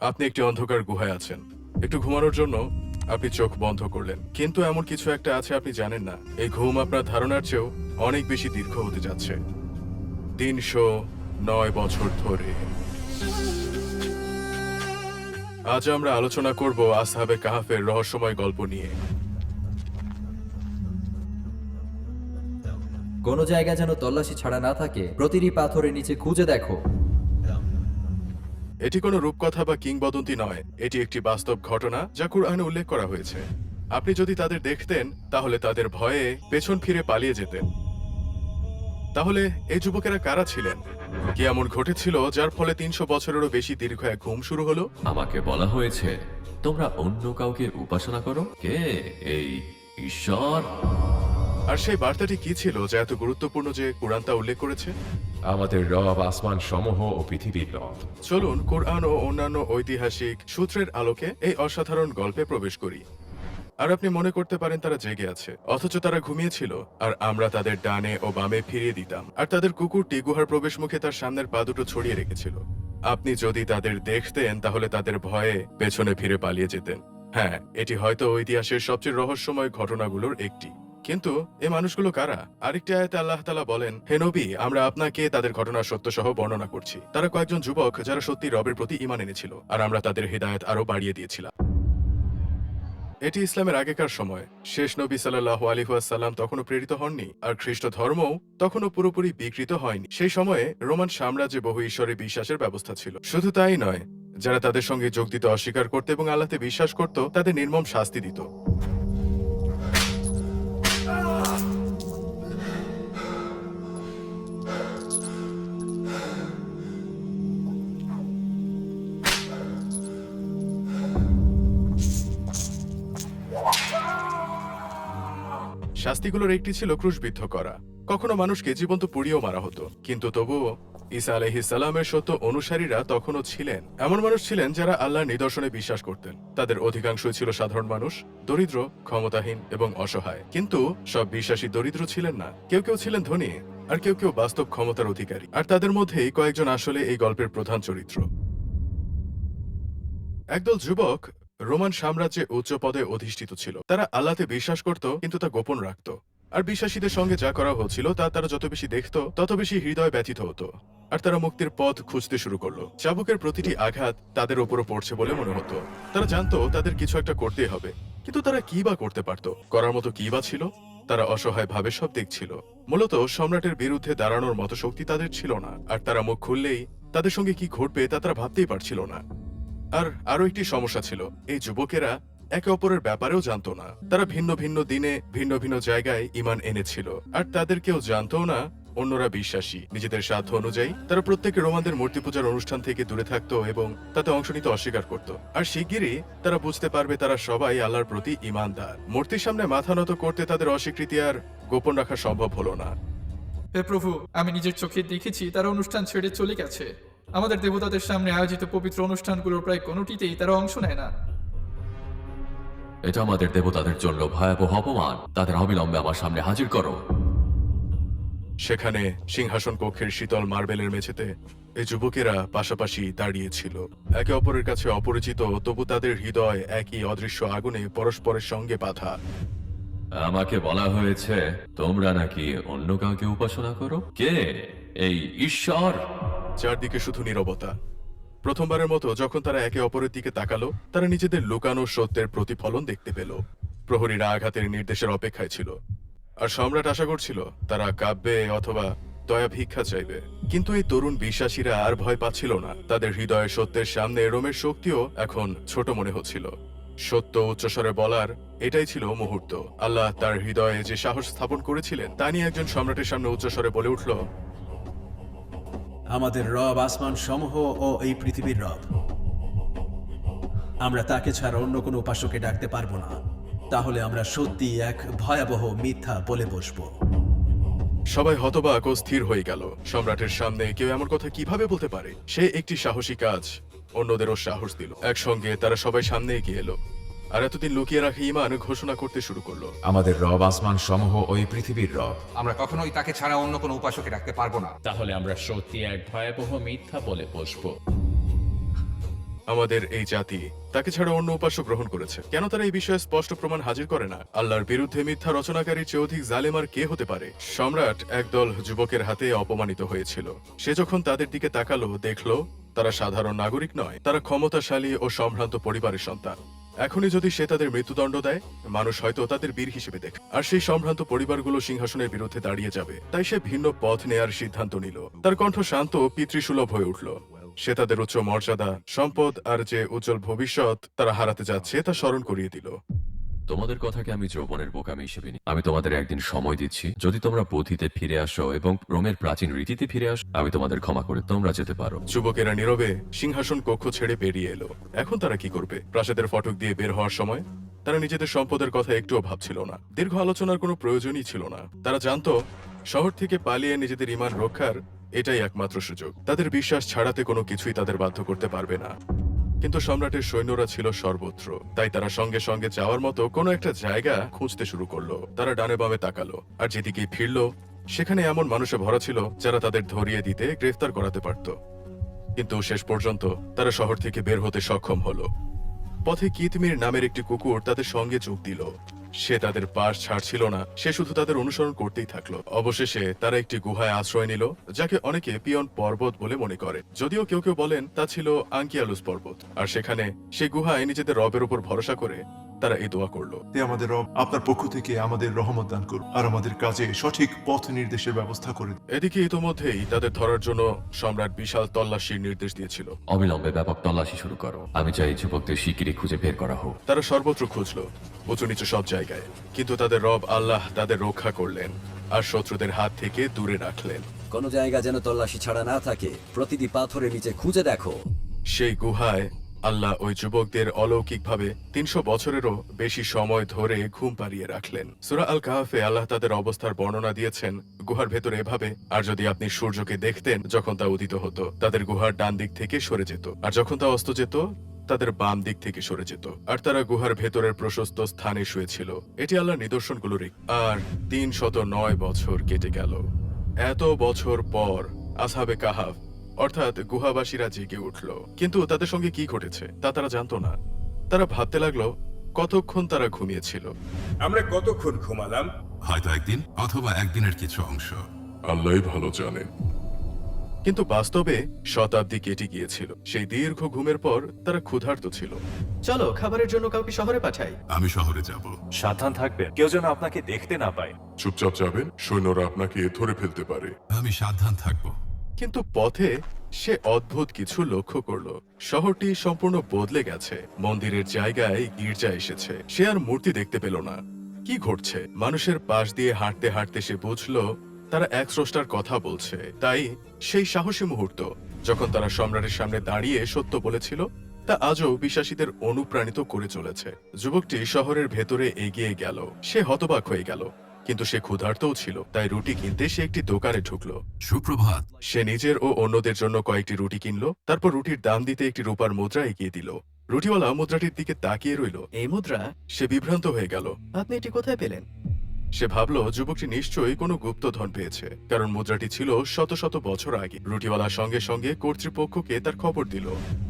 আপনি একটি অন্ধকার গুহায় আছেন। একটু ঘুমানোর জন্য আপনি চোখ বন্ধ করলেন, কিন্তু এমন কিছু একটা আছে আপনি জানেন না। এই ঘুম আপনার ধারণার চেয়েও অনেক বেশি দীর্ঘ হতে যাচ্ছে। ৩০৯ বছর ধরে। আজ আমরা আলোচনা করব আসহাবে কাহাফের রহস্যময় গল্প নিয়ে। কোনো জায়গায় যেন তল্লাশি ছাড়া না থাকে, প্রতিটি পাথরের নিচে খুঁজে দেখো। এটি কোনো রূপকথা বা কিংবদন্তি নয়, এটি একটি বাস্তব ঘটনা যা কুরআনে উল্লেখ করা হয়েছে। আপনি যদি তাদের দেখতেন তাহলে তাদের ভয়ে পেছন ফিরে পালিয়ে যেতেন। তাহলে এই যুবকেরা কারা ছিলেন? কি এমন ঘটেছিল যার ফলে ৩০০ বছরেরও বেশি দীর্ঘ এক ঘুম শুরু হলো? আমাকে বলা হয়েছে তোমরা অন্য কাউকে উপাসনা করো। কে এই ঈশ্বর? আর সেই বার্তাটি কি ছিল যা এত গুরুত্বপূর্ণ যে কুরআন তা উল্লেখ করেছে? আমাদের রব আসমান সমূহ ও পৃথিবীর রব। চলুন কুরআন ও অন্যান্য ঐতিহাসিক সূত্রের আলোকে এই অসাধারণ গল্পে প্রবেশ করি। আর আপনি মনে করতে পারেন তারা জেগে আছে, অথচ তারা ঘুমিয়েছিল, আর আমরা তাদের ডানে ও বামে ফিরিয়ে দিতাম। আর তাদের কুকুরটি গুহার প্রবেশ মুখে তার সামনের পা দুটো ছড়িয়ে রেখেছিল। আপনি যদি তাদের দেখতেন তাহলে তাদের ভয়ে পেছনে ফিরে পালিয়ে যেতেন। হ্যাঁ, এটি হয়তো ইতিহাসের সবচেয়ে রহস্যময় ঘটনাগুলোর একটি। কিন্তু এই মানুষগুলো কারা? আরেকটি আয়াতে আল্লাহ তাআলা বলেন, হে নবী, আমরা আপনাকে তাদের ঘটনার সত্য সহ বর্ণনা করছি। তারা কয়েকজন যুবক যারা সত্যি রবের প্রতি ঈমান এনেছিল, আর আমরা তাদের হিদায়াত আরো বাড়িয়ে দিয়েছিলাম। এটি ইসলামের আগেকার সময়। শেষ নবী সাল্লাল্লাহু আলাইহি ওয়াসাল্লাম তখনও প্রেরিত হননি, আর খ্রিস্ট ধর্মও তখনও পুরোপুরি বিকৃত হয়নি। সেই সময়ে রোমান সাম্রাজ্যে বহু ঈশ্বরে বিশ্বাসের ব্যবস্থা ছিল। শুধু তাই নয়, যারা তাদের সঙ্গে যোগ দিতে অস্বীকার করত এবং আল্লাহতে বিশ্বাস করত তাদের নির্মম শাস্তি দিত। শাস্তিগুলোর একটি ছিল ক্রুশবিদ্ধ করা। কখনো মানুষকে জীবন্ত পুড়িয়েও মারা হতো। কিন্তু তবুও ঈসা আলাইহিস সালামের সত্য অনুসারীরা তখনও ছিলেন। এমন মানুষ ছিলেন যারা আল্লাহর নিদর্শনে বিশ্বাস করতেন। তাদের অধিকাংশই ছিল সাধারণ মানুষ, দরিদ্র, ক্ষমতাহীন এবং অসহায়। কিন্তু সব বিশ্বাসী দরিদ্র ছিলেন না। কেউ কেউ ছিলেন ধনী, আর কেউ কেউ বাস্তব ক্ষমতার অধিকারী। আর তাদের মধ্যেই কয়েকজন আসলে এই গল্পের প্রধান চরিত্র। একদল যুবক রোমান সাম্রাজ্যে উচ্চ পদে অধিষ্ঠিত ছিল। তারা আল্লাহতে বিশ্বাস করত, কিন্তু তা গোপন রাখত। আর বিশ্বাসীদের সঙ্গে যা করা হচ্ছিল তা তারা যত বেশি দেখত তত বেশি হৃদয় ব্যথিত হতো। আর তারা মুক্তির পথ খুঁজতে শুরু করলো। চাবুকের প্রতিটি আঘাত তাদের ওপরও পড়ছে বলে মনে হতো। তারা জানতো তাদের কিছু একটা করতেই হবে, কিন্তু তারা কি বা করতে পারত? করার মতো কি বা ছিল? তারা অসহায় ভাবে সব দেখছিল। মূলত সম্রাটের বিরুদ্ধে দাঁড়ানোর মতো শক্তি তাদের ছিল না। আর তারা মুখ খুললেই তাদের সঙ্গে কি ঘটবে তা তারা ভাবতেই পারছিল না। আর আরো একটি সমস্যা ছিল, এই যুবকেরা একে অপরের ব্যাপারেও জানতো না। তারা ভিন্ন ভিন্ন দিনে ভিন্ন ভিন্ন জায়গায় ঈমান এনেছিল, আর তাদের কেউ জানতো না অন্যরা বিশ্বাসী। নিজেদের সাধ্য অনুযায়ী তারা প্রত্যেকে রোমানদের মূর্তি পূজার অনুষ্ঠান থেকে দূরে থাকতো এবং তাতে অংশ নিতে অস্বীকার করত। আর শিগগিরই তারা বুঝতে পারবে তারা সবাই আল্লাহর প্রতি ঈমানদার। মূর্তির সামনে মাথা নত করতে তাদের অস্বীকৃতি আর গোপন রাখা সম্ভব হলো না। হে প্রভু, আমি নিজের চোখে দেখেছি তারা অনুষ্ঠান ছেড়ে চলে গেছে। আমাদের দেবতাদের সামনে আয়োজিত পবিত্র অনুষ্ঠানগুলোর প্রায় কোনোটিতেই তারা অংশ নেয় না। এটা আমাদের দেবতাদের জন্য ভয়াবহ অপমান। তাদের অবিলম্বে আমার সামনে হাজির করো। সেখানে সিংহাসন কক্ষের শীতল মার্বেলের মেঝেতে এই যুবকেরা পাশাপাশি দাঁড়িয়েছিল, একে অপরের কাছে অপরিচিত, তবু তাদের হৃদয় একই অদৃশ্য আগুনে পরস্পরের সঙ্গে বাঁধা। আমাকে বলা হয়েছে তোমরা নাকি অন্য কাউকে উপাসনা করো। কে এই ঈশ্বর? চারদিকে শুধু নীরবতা। প্রথমবারের মতো যখন তারা একে অপরের দিকে তাকালো, তারা নিজেদের লুকানো সত্যের প্রতিফলন দেখতে পেল। প্রহরীরা আঘাতের নির্দেশের অপেক্ষায় ছিল, আর সম্রাট আশা করছিল তারা কাঁদবে অথবা দয়া ভিক্ষা চাইবে। কিন্তু এই তরুণ বিশ্বাসীরা আর ভয় পাচ্ছিল না। তাদের হৃদয়ে সত্যের সামনে রোমের শক্তিও এখন ছোট মনে হচ্ছিল। সত্য উচ্চস্বরে বলার এটাই ছিল মুহূর্ত। আল্লাহ তার হৃদয়ে যে সাহস স্থাপন করেছিলেন তা নিয়ে একজন সম্রাটের সামনে উচ্চস্বরে বলে উঠল, আমাদের রব আসমান সমূহ ও এই পৃথিবীর রব। আমরা তাকে ছাড়া অন্য কোনো উপাস্যকে ডাকতে পারবো না। তাহলে আমরা সত্যি এক ভয়াবহ মিথ্যা বলে বসবো। সবাই হতবাক ও স্থির হয়ে গেল। সম্রাটের সামনে কেউ এমন কথা কিভাবে বলতে পারে? সে একটি সাহসী কাজ অন্যদেরও সাহস দিল। একসঙ্গে তারা সবাই সামনে এগিয়ে এলো, আর এতদিন লুকিয়ে রাখা ঈমান ঘোষণা করতে শুরু করলো। আমাদের রব আসমান সমূহ ওই পৃথিবীর রব। আমরা কখনোই তাকে ছাড়া অন্য কোনো উপাসকে রাখতে পারবো না। তাহলে আমরা সত্যি এক ভয়াবহ মিথ্যা বলে বসবো। আমাদের এই জাতি তাকে ছাড়া অন্য উপাস্য গ্রহণ করেছে। কেন তারা এই বিষয়ে স্পষ্ট প্রমাণ হাজির করে না? আল্লাহর বিরুদ্ধে মিথ্যা রচনাকারীর চেয়ে অধিক জালেম আর কে হতে পারে? সম্রাট একদল যুবকের হাতে অপমানিত হয়েছিল। সে যখন তাদের দিকে তাকালো, দেখলো তারা সাধারণ নাগরিক নয়, তারা ক্ষমতাশালী ও সম্ভ্রান্ত পরিবারের সন্তান। এখনই যদি সে তাদের মৃত্যুদণ্ড দেয়, মানুষ হয়তো তাদের বীর হিসেবে দেখে, আর সেই সম্ভ্রান্ত পরিবারগুলো সিংহাসনের বিরুদ্ধে দাঁড়িয়ে যাবে। তাই সে ভিন্ন পথ নেয়ার সিদ্ধান্ত নিল। তার কণ্ঠ শান্ত, পিতৃসুলভ হয়ে উঠল। সে তাদের উচ্চ মর্যাদা, সম্পদ আর যে উজ্জ্বল ভবিষ্যৎ তারা হারাতে যাচ্ছে তা স্মরণ করিয়ে দিল। তোমাদের কথাকে আমি যৌবনের বোকামি হিসেবে নিই। আমি তোমাদের একদিন সময় দিচ্ছি। যদি তোমরা পথিতে ফিরে আসো এবং রোমের প্রাচীন রীতিতে ফিরে আসো, আমি তোমাদের ক্ষমা করে তোমরা যেতে পারো। যুবকেরা নীরবে সিংহাসন কক্ষ ছেড়ে বেরিয়ে এলো। এখন তারা কি করবে? প্রাসাদের ফটক দিয়ে বের হওয়ার সময় তারা নিজেদের সম্পদের কথা একটুও ভাবছিল না। দীর্ঘ আলোচনার কোনো প্রয়োজনই ছিল না। তারা জানতো শহর থেকে পালিয়ে নিজেদের ঈমান রক্ষার এটাই একমাত্র সুযোগ। তাদের বিশ্বাস ছাড়াতে কোনো কিছুই তাদের বাধ্য করতে পারবে না। কিন্তু সম্রাটের সৈন্যরা ছিল সর্বত্র, তাই তারা সঙ্গে সঙ্গে যাওয়ার মতো কোনো একটা জায়গা খুঁজতে শুরু করলো। তারা ডানে বামে তাকালো, আর যেদিকেই ফিরলো সেখানে এমন মানুষে ভরা ছিল যারা তাদের ধরিয়ে দিতে, গ্রেফতার করাতে পারত। কিন্তু শেষ পর্যন্ত তারা শহর থেকে বের হতে সক্ষম হলো। পথে কিতমির নামের একটি কুকুর তাদের সঙ্গে যোগ দিল। সে তাদের পাশ ছাড়ছিল না, সে শুধু তাদের অনুসরণ করতেই থাকলো। অবশেষে তারা একটি গুহায় আশ্রয় নিল, যাকে অনেকে পিয়ন পর্বত বলে মনে করে, যদিও কেউ কেউ বলেন তা ছিল আঙ্কিয়ালুস পর্বত। আর সেখানে সেই গুহায় নিজেদের রবের উপর ভরসা করে তারা এই দোয়া করলো। হে আমাদের রব, আপনার পক্ষ থেকে আমাদের রহমত দান করুন আর আমাদের কাজে সঠিক পথ নির্দেশের ব্যবস্থা করে দিন। এদিকে ইতোমধ্যেই তাদের ধরার জন্য সম্রাট বিশাল তল্লাশির নির্দেশ দিয়েছিল। অবিলম্বে ব্যাপক তল্লাশি শুরু করো। আমি চাই যুবকদের শিগগিরই খুঁজে বের করা হোক। তারা সর্বত্র খুঁজলো, উঁচু নিচু সব জায়গায়, কিন্তু তাদের রব আল্লাহ তাদের রক্ষা করলেন আর শত্রুদের হাত থেকে দূরে রাখলেন। কোনো জায়গা যেন তল্লাশি ছাড়া না থাকে, প্রতিটি পাথরের নিচে খুঁজে দেখো। সেই গুহায় আল্লাহ ওই যুবকদের অলৌকিকভাবে 300 বছরেরও বেশি সময় ধরে ঘুম পাড়িয়ে রাখলেন। সূরা আল কাহাফে আল্লাহ তাদের অবস্থার বর্ণনা দিয়েছেন গুহার ভেতরে এভাবে: আর যদি আপনি সূর্যকে দেখতেন যখন তা উদিত হতো, তাদের গুহার ডান দিক থেকে সরে যেত, আর যখন তা অস্ত যেত তাদের বাম দিক থেকে সরে যেত, আর তারা গুহার ভেতরের প্রশস্ত স্থানে শুয়েছিল। এটি আল্লাহর নিদর্শনগুলোর একটি। আর 309 বছর কেটে গেল। এত বছর পর আসহাবে কাহাফ অর্থাৎ গুহাবাসীরা জেগে উঠল, কিন্তু তাদের সঙ্গে কি ঘটেছে তা তারা জানতো না। তারা ভাবতে লাগলো কতক্ষণ তারা ঘুমিয়েছিল। আমরা কতক্ষণ ঘুমালাম? হয়তো একদিন অথবা একদিনের কিছু অংশ। আল্লাহই ভালো জানে। কিন্তু বাস্তবে শতাব্দী কেটে গিয়েছিল। সেই দীর্ঘ ঘুমের পর তারা ক্ষুধার্ত ছিল। চলো খাবারের জন্য কাউকে শহরে পাঠাই। আমি শহরে যাব। সাবধান থাকবেন, কেউ যেন আপনাকে দেখতে না পায়। চুপচাপ যাবেন, সৈন্যরা আপনাকে ধরে ফেলতে পারে। আমি সাবধান থাকবো। কিন্তু পথে সে অদ্ভুত কিছু লক্ষ্য করলো। শহরটি সম্পূর্ণ বদলে গেছে। মন্দিরের জায়গায় গির্জা এসেছে। সে আর মূর্তি দেখতে পেল না। কি ঘটছে? মানুষের পাশ দিয়ে হাঁটতে হাঁটতে সে বুঝলো তারা এক স্রষ্টার কথা বলছে। তাই সেই সাহসী মুহূর্ত যখন তারা সম্রাটের সামনে দাঁড়িয়ে সত্য বলেছিল, তা আজও বিশ্বাসীদের অনুপ্রাণিত করে চলেছে। যুবকটি শহরের ভেতরে এগিয়ে গেল। সে হতবাক হয়ে গেল, কিন্তু সে ক্ষুধার্তও ছিল। তাই রুটি কিনতে সে একটি দোকানে ঢুকলো। সুপ্রভাত। সে নিজের ও অন্যদের জন্য কয়েকটি রুটি কিনলো। তারপর রুটির দাম দিতে একটি রূপার মুদ্রা এগিয়ে দিল। রুটিওয়ালা মুদ্রাটির দিকে তাকিয়ে রইল। এই মুদ্রা? সে বিভ্রান্ত হয়ে গেল। আপনি এটি কোথায় পেলেন? সে ভাবলো যুবকটি নিশ্চয়ই কোনো গুপ্তধন পেয়েছে, কারণ মুদ্রাটি ছিল শত শত বছর আগে। রুটিওয়ালা সঙ্গে সঙ্গে কর্তৃপক্ষকে তার খবর দিল।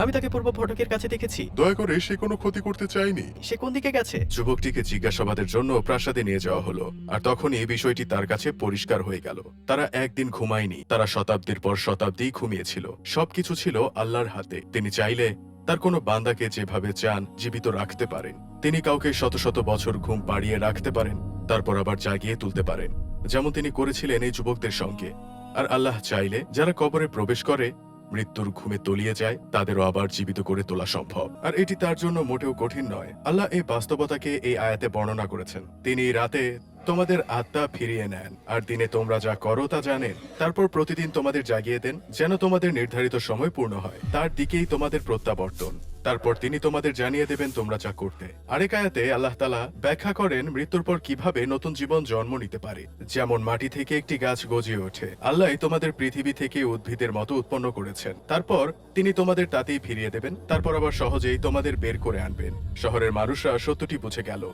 আমি তাকে পূর্ব ফটকের কাছে দেখেছি। দয়া করে সে কোনো ক্ষতি করতে চায়নি। সে কোন দিকে গেছে? যুবকটিকে জিজ্ঞাসাবাদের জন্য প্রাসাদে নিয়ে যাওয়া হলো। আর তখনই এই বিষয়টি তার কাছে পরিষ্কার হয়ে গেল। তারা একদিন ঘুমায়নি, তারা শতাব্দীর পর শতাব্দী ঘুমিয়েছিল। সবকিছু ছিল আল্লাহর হাতে। তিনি চাইলে তার কোনো বান্দাকে যেভাবে চান জীবিত রাখতে পারেন। তিনি কাউকে শত শত বছর ঘুম পাড়িয়ে রাখতে পারেন, তারপর আবার জাগিয়ে তুলতে পারেন, যেমন তিনি করেছিলেন এই যুবকদের সঙ্গে। আর আল্লাহ চাইলে যারা কবরে প্রবেশ করে, মৃত্যুর ঘুমে তলিয়ে যায়, তাদেরও আবার জীবিত করে তোলা সম্ভব। আর এটি তার জন্য মোটেও কঠিন নয়। আল্লাহ এই বাস্তবতাকে এই আয়াতে বর্ণনা করেছেন। তিনি রাতে তোমাদের আত্মা ফিরিয়ে নেন, আর দিনে তোমরা যা করো তা জানেন। তারপর প্রতিদিন তোমাদের জাগিয়ে দেন, যেন তোমাদের নির্ধারিত সময় পূর্ণ হয়। তার দিকেই তোমাদের প্রত্যাবর্তন। তারপর তিনি তোমাদের জানিয়ে দেবেন তোমরা যা করতে। আরেক আয়াতে আল্লাহ তাআলা ব্যাখ্যা করেন মৃত্যুর পর কিভাবে নতুন জীবন জন্ম নিতে পারে। যেমন মাটি থেকে একটি গাছ গজিয়ে ওঠে। আল্লাহ তোমাদের পৃথিবী থেকে উদ্ভিদের মতো উৎপন্ন করেছেন। তারপর তিনি তোমাদের তাতেই ফিরিয়ে দেবেন। তারপর আবার সহজেই তোমাদের বের করে আনবেন। শহরের মানুষরা সত্যটি বুঝে গেল।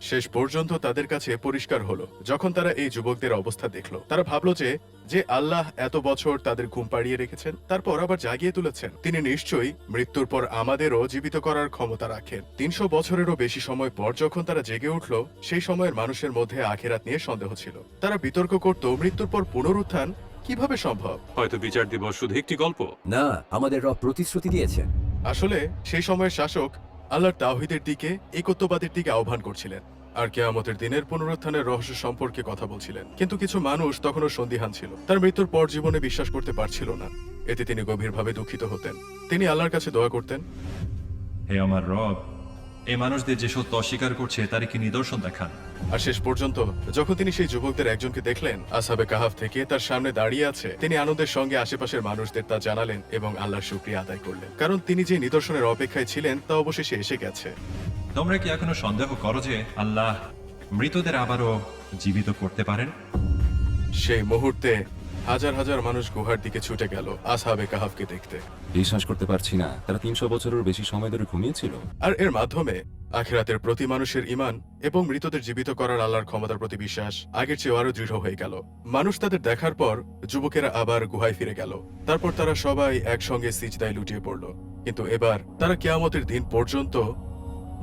শেষ পর্যন্ত তাদের কাছে পরিষ্কার হলো যখন তারা এই যুবকদের অবস্থা দেখলো। তারা ভাবলো যে আল্লাহ এত বছর তাদের ঘুম পাড়িয়ে রেখেছেন, তারপর আবার জাগিয়ে তুলেছেন, তিনি নিশ্চয়ই মৃত্যুর পর আমাদেরও জীবিত করার ক্ষমতা রাখেন। 300 বছরেরও বেশি সময় পর যখন তারা জেগে উঠল, সেই সময়ের মানুষের মধ্যে আখিরাত নিয়ে সন্দেহ ছিল। তারা বিতর্ক করত মৃত্যুর পর পুনরুত্থান কিভাবে সম্ভব। হয়তো বিচার দিবস শুধু একটি গল্প। না, আমাদের রব প্রতিশ্রুতি দিয়েছেন। আসলে সেই সময়ের শাসক আল্লাহর তাওহীদের দিকে, একত্ববাদের দিকে আহ্বান করছিলেন আর কিয়ামতের দিনের পুনরুত্থানের রহস্য সম্পর্কে কথা বলছিলেন। কিন্তু কিছু মানুষ তখনও সন্দিহান ছিল, তার মৃত্যুর পর জীবনে বিশ্বাস করতে পারছিল না। এতে তিনি গভীরভাবে দুঃখিত হতেন। তিনি আল্লাহর কাছে দোয়া করতেন, হে আমার রব, এই মানুষদের যে সত্য অস্বীকার করছে তার কি নিদর্শন দেখান। আর শেষ পর্যন্ত যখন তিনি সেই যুবকদের একজনকে দেখলেন আসহাবে কাহাফ থেকে তার সামনে দাঁড়িয়ে আছে, তিনি আনন্দের সঙ্গে আশেপাশের মানুষদের তা জানালেন এবং আল্লাহর শুকরিয়া আদায় করলেন, কারণ তিনি যে নিদর্শনের অপেক্ষায় ছিলেন তা অবশেষে এসে গেছে। তোমরা কি এখনো সন্দেহ করো যে আল্লাহ মৃতদের আবারও জীবিত করতে পারেন? সেই মুহূর্তে হাজার হাজার মানুষ গুহার দিকে ছুটে গেল আসহাবে কাহাফকে দেখতে। বিশ্বাস করতে পারছি না, তারা 300 বছরেরও বেশি সময় ধরে ঘুমিয়েছিল। আর এর মাধ্যমে আখিরাতের প্রতি মানুষের ঈমান এবং মৃতদের জীবিত করার আল্লাহর ক্ষমতার প্রতি বিশ্বাস আগের চেয়ে আরো দৃঢ় হয়ে গেল। মানুষ তাদের দেখার পর যুবকেরা আবার গুহায় ফিরে গেল। তারপর তারা সবাই একসঙ্গে সিজদায় লুটিয়ে পড়ল। কিন্তু এবার তারা কিয়ামতের দিন পর্যন্ত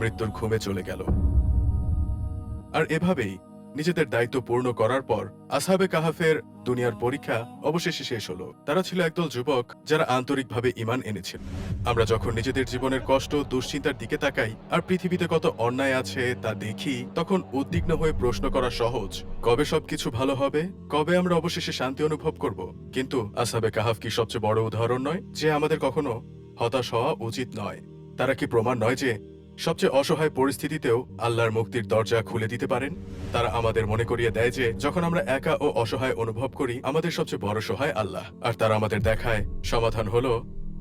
মৃত্যুর ঘুমে চলে গেল। আর এভাবেই নিজেদের দায়িত্ব পূর্ণ করার পর আসহাবে কাহাফের দুনিয়ার পরীক্ষা অবশেষে শেষ হলো। তারা ছিল একদল যুবক যারা আন্তরিকভাবে ঈমান এনেছিল। আমরা যখন নিজেদের জীবনের কষ্ট, দুশ্চিন্তার দিকে তাকাই আর পৃথিবীতে কত অন্যায় আছে তা দেখি, তখন উদ্বিগ্ন হয়ে প্রশ্ন করা সহজ, কবে সবকিছু ভালো হবে, কবে আমরা অবশেষে শান্তি অনুভব করব। কিন্তু আসহাবে কাহাফ কি সবচেয়ে বড় উদাহরণ নয় যে আমাদের কখনো হতাশ হওয়া উচিত নয়? তারা কি প্রমাণ নয় যে সবচেয়ে অসহায় পরিস্থিতিতেও আল্লাহর মুক্তির দরজা খুলে দিতে পারেন? তারা আমাদের মনে করিয়ে দেয় যে যখন আমরা একা ও অসহায় অনুভব করি, আমাদের সবচেয়ে বড় সহায় আল্লাহ, আর তারা আমাদের দেখায় সমাধান হলো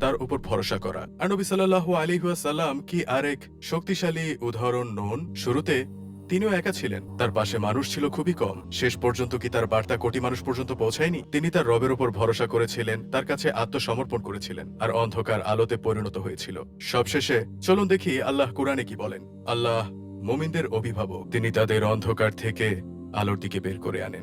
তার উপর ভরসা করা। আর নবী সাল্লাল্লাহু আলাইহি ওয়াসাল্লাম কি আরেক শক্তিশালী উদাহরণ নন? শুরুতে তিনিও একা ছিলেন, তার পাশে মানুষ ছিল খুবই কম। শেষ পর্যন্ত কি তার বার্তা কোটি মানুষ পর্যন্ত পৌঁছায়নি? তিনি তার রবের উপর ভরসা করেছিলেন, তার কাছে আত্মসমর্পণ করেছিলেন, আর অন্ধকার আলোতে পরিণত হয়েছিল। সবশেষে চলুন দেখি আল্লাহ কুরআনে কি বলেন। আল্লাহ মুমিনদের অভিভাবক, তিনি তাদের অন্ধকার থেকে আলোর দিকে বের করে আনেন।